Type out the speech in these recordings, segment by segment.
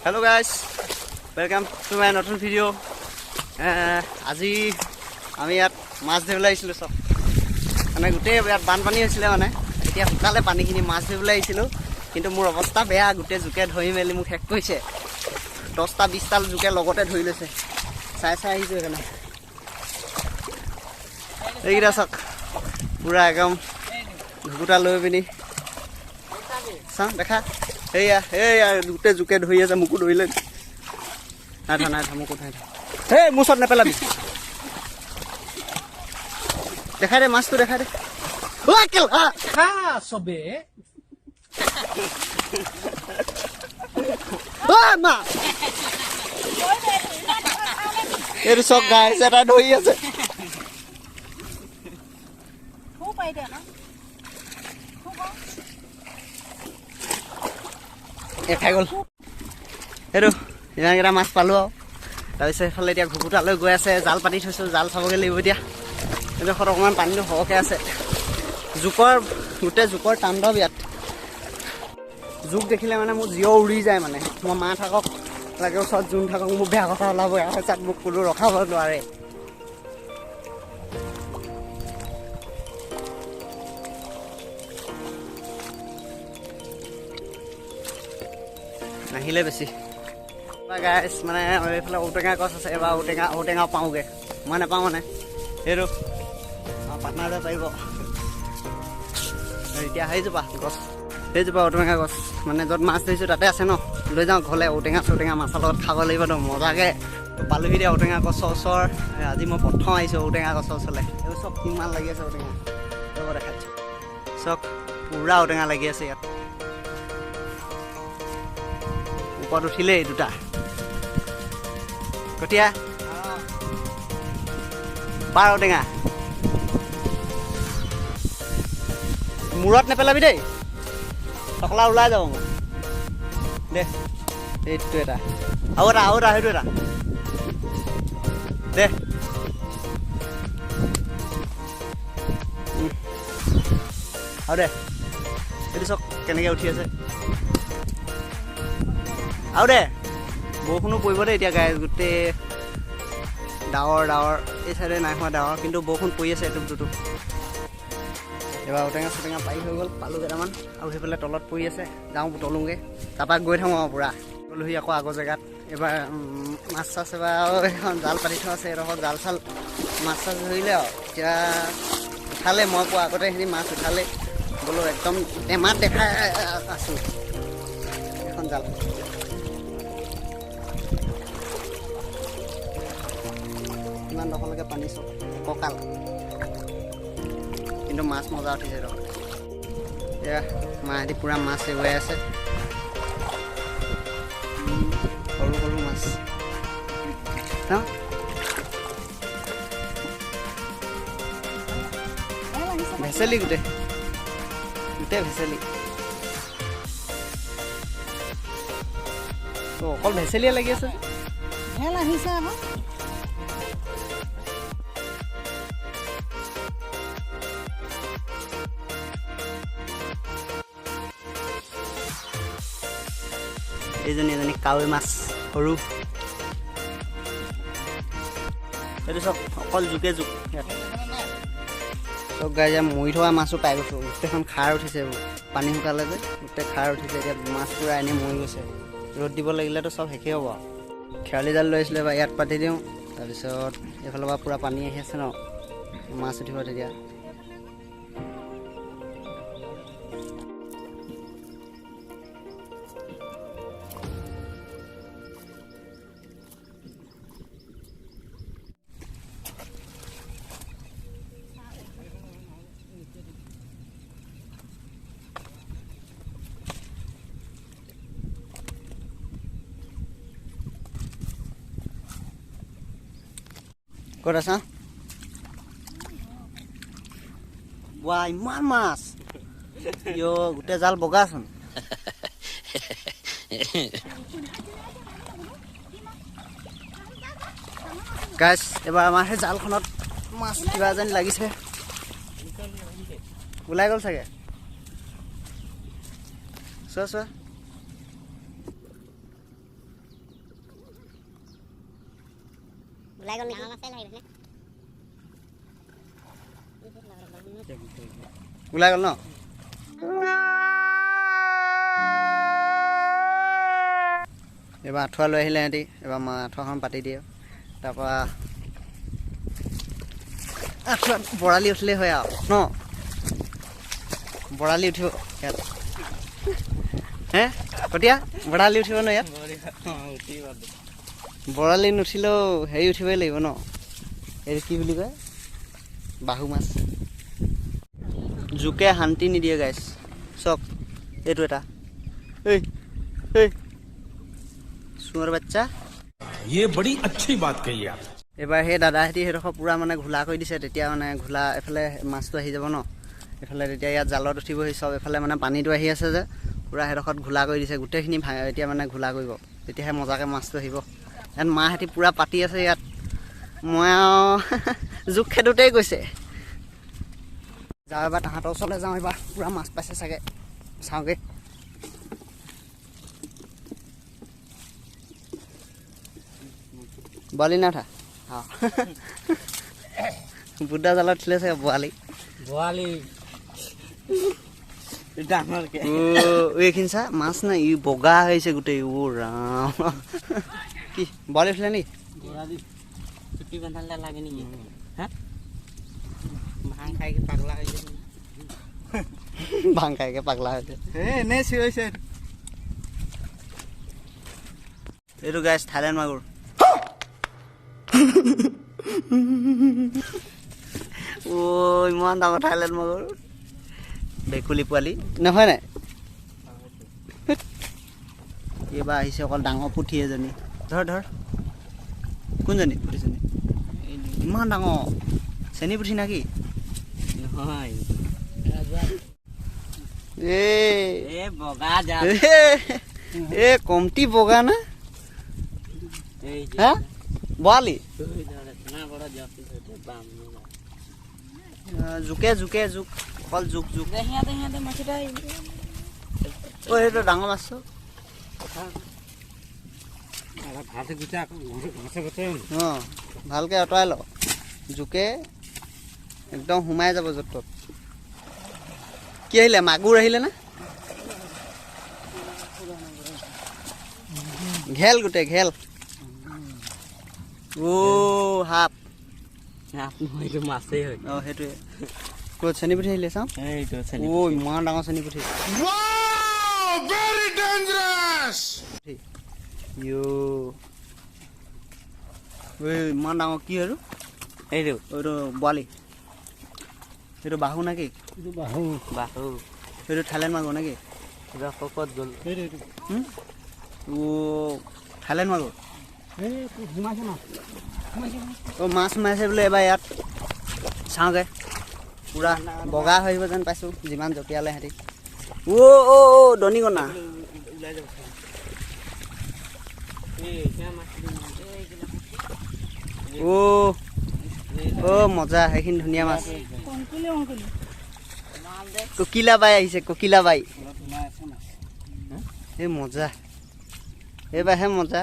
Hello guys, welcome to my নতুন video. আজি আমি ইয়াত মাছ ধৰিবলৈ আহিছিলোঁ চব মানে গোটেই ইয়াত বানপানী হৈছিলে মানে এতিয়া শুকালে পানীখিনি মাছ ধৰিবলৈ আহিছিলোঁ কিন্তু মোৰ অৱস্থা বেয়া গোটেই জোকে ধৰি মেলি মোক শেষ কৰিছে 10টা 20টা জোকে লগতে ধৰি লৈছে চাই আহিছোঁ সেইকাৰণে এইকেইটা চাওক পুৰা একদম ঘুকুটা লৈ পিনি চাওঁ দেখা এইয়া গোটেই জোকে ধৰি আছে মোকো ধৰিলে নাই ধৰা মোকো ধৰি এই মোৰ ওচৰত নেপেলাবি দেখাই দে মাছটো দেখাই দে চবে এইটো চক গাইছে এটা ধৰি আছে খাই গ'ল সেইটো ইমানকেইটা মাছ পালোঁ আৰু তাৰপিছত সেইফালে এতিয়া ঘুকুটালৈ গৈ আছে জাল পাতি থৈছোঁ জাল চাবগৈ লাগিব এতিয়া এইডোখৰত অকণমান পানীটো সৰহকৈ আছে গোটেই জোকৰ তাণ্ডৱ ইয়াত জোক দেখিলে মানে মোৰ জিঅ' উৰি যায় মানে মই মা থাকক লাগে ওচৰত যোন থাকক মোৰ বেয়া কথা ওলাব তাত মোক কোনো ৰখাব নোৱাৰে নাহিলে বেছি গাইছ মানে এইফালে ঔটেঙা গছ আছে এবাৰ ঔটেঙা পাওঁগৈ মই নাপাওঁ মানে সেইটো পাৰ্টনাৰ যে পাৰিব এতিয়া সেইজোপা গছ সেইজোপা ঔটেঙা গছ মানে য'ত মাছ ধৰিছোঁ তাতে আছে ন লৈ যাওঁ ঘৰলৈ ঔটেঙা চৌটেঙা মাছৰ লগত খাব লাগিব ন মজাকৈ পালোহি দিয়া ঔটেঙা গছৰ ওচৰ আজি মই প্ৰথম আহিছোঁ ঔটেঙা গছৰ ওচৰলৈ এইবোৰ চব কিমান লাগি আছে ঔটেঙা লগত দেখাইছোঁ চব পুৰা ঔটেঙা লাগি আছে ইয়াত ওপৰত উঠিলেই দুটা কঠীয়া পাৰ ঔটেঙা মূৰত নেপেলাবি দেই টকলা ওলাই যাব মোক দে এইটো এটা আৰু এটা সেইটো এটা দে আৰু দে এইটো চক কেনেকৈ উঠি আছে আৰু দে বৰষুণো পৰিব দেই এতিয়া গাই গোটেই ডাৱৰ এই চাইডে নাই হোৱা ডাৱৰ কিন্তু বৰষুণ পৰি আছে এইটো এবাৰ ঔটেঙা চৌটেঙা পাৰি হৈ গ'ল পালোঁ কেইটামান আৰু সেইফালে তলত পৰি আছে যাওঁ বুটলোঁগৈ তাৰপৰা গৈ থাকোঁ আৰু পূৰা গ'লোহি আকৌ আগৰ জেগাত এবাৰ মাছ চাছ এবাৰ আৰু এখন জাল পাতি থোৱা আছে এডোখৰত জাল চাল মাছ চাছ ধৰিলে আৰু এতিয়া উঠালে মই কোৱা আগতে সেইখিনি মাছ উঠালে বোলো একদম টেমাত দেখাই আছোঁ এখন জাল ইমান ডখৰলৈকে পানী চব কঁকাল কিন্তু মাছ মজা উঠিছে ৰ এয়া মাহেঁতি পূৰা মাছ এৰুৱাই আছে সৰু সৰু মাছ ন ভেচেলি গোটেই ভেচেলি অকল ভেচেলিয়ে লাগি আছে ভেল আহিছে আকৌ এজনী কাৱৈ মাছ সৰু এইটো চব অকল জোকে জোক ইয়াত চব গাই যে মৰি থকা মাছো পাই গৈছোঁ গোটেইখন খাৰ উঠিছে পানী শুকালে যে গোটেই খাৰ উঠিছে এতিয়া মাছ পূৰা এনেই মৰি গৈছে ৰ'দ দিব লাগিলেতো চব শেষেই হ'ব আৰু খেৱালি জাল লৈ আছিলোঁ এবাৰ ইয়াত পাতি দিওঁ তাৰপিছত এইফালৰ পৰা পূৰা পানী আহি আছে ন মাছ উঠিব তেতিয়া ক'ত আছা ৱা ইমান মাছ গোটেই জাল বগাচোন গাইছ এবাৰ আমাৰ সেই জালখনত মাছ কিবা যেন লাগিছে ওলাই গ'ল চাগে চোৱা ওলাই গ'ল নেকি মাছে লাগিব নে ওলাই গ'ল ন এবাৰ আঁঠুৱা লৈ আহিলে সিহঁতি এবাৰ মা আঁঠুৱাখন পাতি দিয়ে তাৰপৰা আঁঠুৱাত বৰালি উঠিলেই হয় আৰু ন বৰালি উঠিব ইয়াত হে কটীয়া বৰালি উঠিব ন ইয়াত বৰালি নুঠিলেও হেৰি উঠিবই লাগিব ন এইটো কি বুলি কয় বাহু মাছ জোকে শান্তি নিদিয়ে গাইছ চক এইটো এটা ঐ ঐ চোঁৱৰ বাচ্চা ये बड़ी अच्छी बात कही आप এবাৰ সেই দাদাহঁতি সেইডোখৰ পূৰা মানে ঘোলা কৰি দিছে তেতিয়া মানে ঘোলা এফালে মাছটো আহি যাব ন এফালে তেতিয়া ইয়াত জালত উঠিবহি চব এফালে মানে পানীটো আহি আছে যে পূৰা সেইডোখৰত ঘোলা কৰি দিছে গোটেইখিনি এতিয়া মানে ঘোলা কৰিব তেতিয়াহে মজাকৈ মাছটো আহিব ইয়াত মাহঁতি পূৰা পাতি আছে ইয়াত মই আৰু জোক খেদোতেই গৈছে যাওঁ এবাৰ তাহাঁতৰ ওচৰলৈ যাওঁ এবাৰ পূৰা মাছ পাইছে চাগে চাওঁগৈ বৰালি না উঠা অঁ বুদ্ধা জালত উঠিলে চাগে বৰালি ডাঙৰকে এইখিনি চা মাছ নাই ই বগা হৈছে গোটেই অ ৰাম কি বৰালি উঠিলে নেকি চুটি বান্ধালে লাগে নেকি হা ভাং খাইকে পাগলা হৈ যায় ভাং খাইকে পাগলা হৈছে এনেই চিঞৰিছে এইটো গাইছ থাইলেণ্ড মাগুৰ ইমান ডাঙৰ থাইলেণ্ড মাগুৰ ভেকুলী পোৱালি নহয় নাই এইবাৰ আহিছে অকল ডাঙৰ পুঠি এজনী ধৰ ধৰ কোনজনী পুঠিজনী ইমান ডাঙৰ চেনী পুঠি না কি নহয় বগা যা এ কমটি বগা না হা বৰালি জোকে জোকে জোক অকল জোক জোক অ সেইটো ডাঙৰ মাছটো অঁ ভালকৈ আঁতৰাই ল জোকে একদম সোমাই যাব য'ত ত'ত কি আহিলে মাগুৰ আহিলে না ঘেল গোটেই ঘেল সাপ এইটো মাছেই হয় অঁ সেইটোৱে ক'ত চেনী পুঠি আহিলে চাওঁ ইমান ডাঙৰ চেনী পুঠি ইমান ডাঙৰ কি আৰু এইটো এইটো বৰালি এইটো বাহু নে কি বাহু এইটো থাইলেণ্ড মাগুৰ নে কি ক'ত গ'ল থাইলেণ্ড মাগুৰ অঁ মাছ সোমাইছে বোলে এবাৰ ইয়াত চাওঁগৈ পূৰা বগা হৈ আহিব যেন পাইছোঁ যিমান জঁপিয়ালে সিহঁতি দনিকণা মজা সেইখিনি ধুনীয়া মাছ ককিলা বাই আহিছে ককিলা বাই এই মজা এইবাৰহে মজা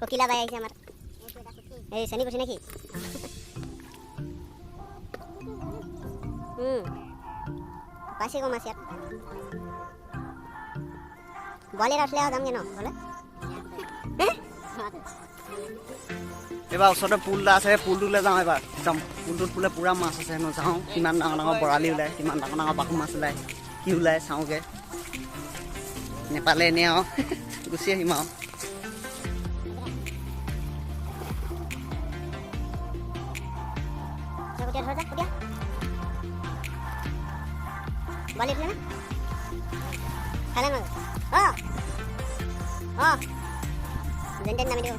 ককিলা বাই আহিছে আমাৰ এই চেনী পুঠি নেকি পাইছে গম আছে ইয়াত বৰালি এটা উঠিলে আৰু যামগৈ ন হ'লে এইবাৰ ওচৰতে পুল এটা আছে পুলটোলৈ যাওঁ এবাৰ যাম পুলটোত বোলে পূৰা মাছ আছে হেনো যাওঁ কিমান ডাঙৰ ডাঙৰ বৰালি ওলায় কিমান ডাঙৰ ডাঙৰ বাহু মাছ ওলায় কি ওলায় চাওঁগৈ নেপালে এনেই আৰু গুচি আহিম আৰু বৰালি উঠিলে নে খালে মাছ যেন তেন নামি দিব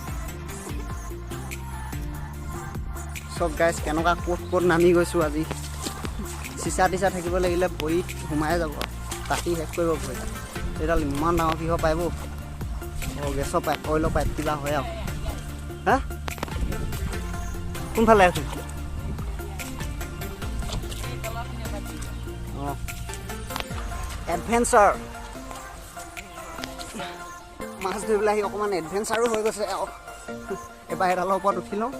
চব গাইছ কেনেকুৱা ক'ত ক'ত নামি গৈছোঁ আজি চিচা টিচা থাকিব লাগিলে ভৰিত সোমাই যাব কাটি শেষ কৰিব ভৰি এইডাল ইমান ডাঙৰ কিহৰ পাইব গেছৰ পাইপ অইলৰ পাইপ কিবা হয় আৰু হা কোনফালে আছে অঁ এডভেঞ্চাৰ মাছ ধৰিবলৈ আহি অকণমান এডভেঞ্চাৰো হৈ গৈছে আৰু এবাৰ এডালৰ ওপৰত উঠি লওঁ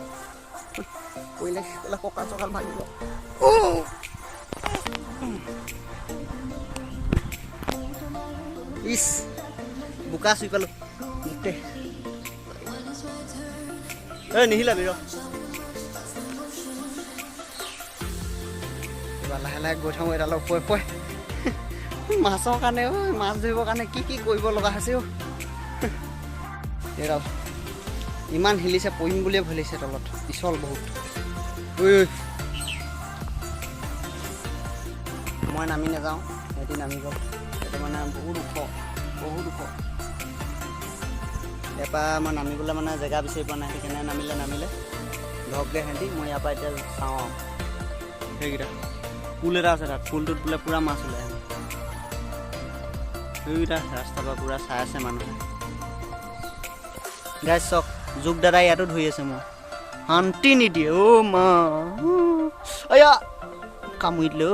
পৰিলে কঁকাল চকাল ভাগিব ইচ বোকা চুই পালোঁ গোটেই নিহিলাবি ৰ এবাৰ লাহে লাহে গৈ থাকোঁ এডালৰ ওপৰে মাছৰ কাৰণে মাছ ধৰিবৰ কাৰণে কি কি কৰিব লগা হৈছে এডাল ইমান হিলিছে পৰিম বুলিয়ে ভুলিছে তলত পিছল বহুত মই নামি নাযাওঁ সিহঁতি নামি গ'ল সেইটো মানে বহুত ওখ ইয়াৰপৰা মই নামিবলৈ মানে জেগা বিচাৰি পোৱা নাই সেইকাৰণে নামিলে ধৰকগৈ সিহঁতি মই ইয়াৰ পৰা এতিয়া চাওঁ আৰু সেইকেইটা পুল এটা আছে তাত পুলটোত বোলে পূৰা মাছ ওলাই সেইকেইটা ৰাস্তাৰ পৰা পূৰা চাই আছে মানুহে গাইজ চক যোগ দাদাই ইয়াতো ধৰি আছে মোৰ শান্তি নিদিয়ে অ' মা অয়া কামুৰি দিলে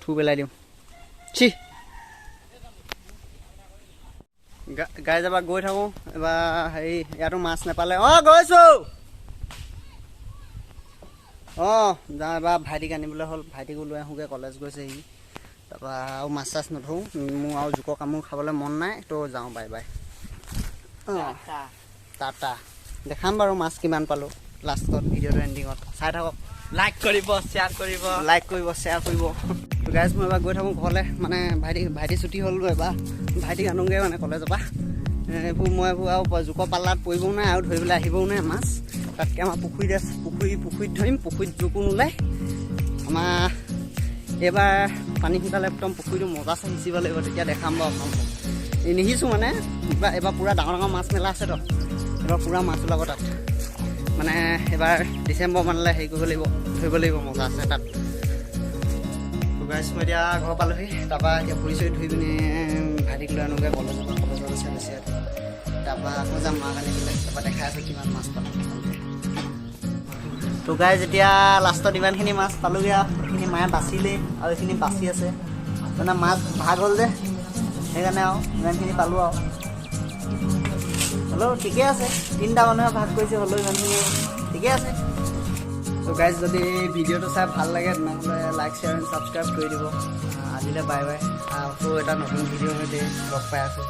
থু পেলাই দিওঁ চি গাই যাবা গৈ থাকোঁ এবাৰ হেৰি ইয়াতো মাছ নাপালে গৈছোঁ যাওঁ এবাৰ ভাইটিক আনিবলৈ হ'ল ভাইটিকো লৈ আহোঁগৈ কলেজ গৈছে সি তাৰপৰা আৰু মাছ চাছ নধৰোঁ মোৰ আৰু জোকৰ কামোৰ খাবলৈ মন নাই তো যাওঁ বাই বাই টাটা দেখাম বাৰু মাছ কিমান পালোঁ লাষ্টত ভিডিঅ'টো এণ্ডিঙত চাই থাকক লাইক কৰিব শ্বেয়াৰ কৰিব গাইজ মই এবাৰ গৈ থাকোঁ ঘৰলৈ মানে ভাইটি ছুটি হ'ল এবাৰ ভাইটিক আনোগৈ মানে কলেজৰ পৰা এইবোৰ মই আৰু জোকৰ পাল্লাত পৰিবও নাই আৰু ধৰিবলৈ আহিবও নাই মাছ তাতকৈ আমাৰ পুখুৰীত আছে পুখুৰীত ধৰিম পুখুৰীত জোকো নোলায় আমাৰ এইবাৰ পানী শুকালে একদম পুখুৰীটো মজা চাই সিঁচিব লাগিব তেতিয়া দেখাম বাৰু আপোনালোকক নিসিঁচোঁ মানে এইবাৰ পূৰা ডাঙৰ মাছ মেলা আছে তো এইবাৰ পূৰা মাছ ওলাব তাত মানে এইবাৰ ডিচেম্বৰ মানলৈ হেৰি কৰিব লাগিব ধৰিব লাগিব মজা আছে তাত গাইজ মই এতিয়া ঘৰ পালোহি তাৰপৰা এতিয়া ভৰি চৰি ধুই পিনি ভাইটিক লৈ আনোগৈ কলেজত আছে বেছি তাৰপৰা আকৌ যাম মাক আনিবলৈ তাৰপৰা দেখাই আছে কিমান মাছ পালোঁ তো গাইজ এতিয়া লাষ্টত ইমানখিনি মাছ পালোঁগৈ আৰু এইখিনি মায়ে বাচিলেই আৰু এইখিনি বাচি আছে মানে মাছ ভাগ হ'ল যে সেইকাৰণে আৰু ইমানখিনি পালোঁ আৰু হ'লেও ঠিকে আছে 3টা মানুহে ভাগ কৰিছে হ'লেও ইমানখিনি ঠিকে আছে তো গাইজ যদি ভিডিঅ'টো চাই ভাল লাগে তেনেহ'লে লাইক শ্বেয়াৰ এণ্ড ছাবস্ক্ৰাইব কৰি দিব আজিলৈ বাই বাই আকৌ এটা নতুন ভিডিঅ'ৰ সৈতে লগ পাই আছোঁ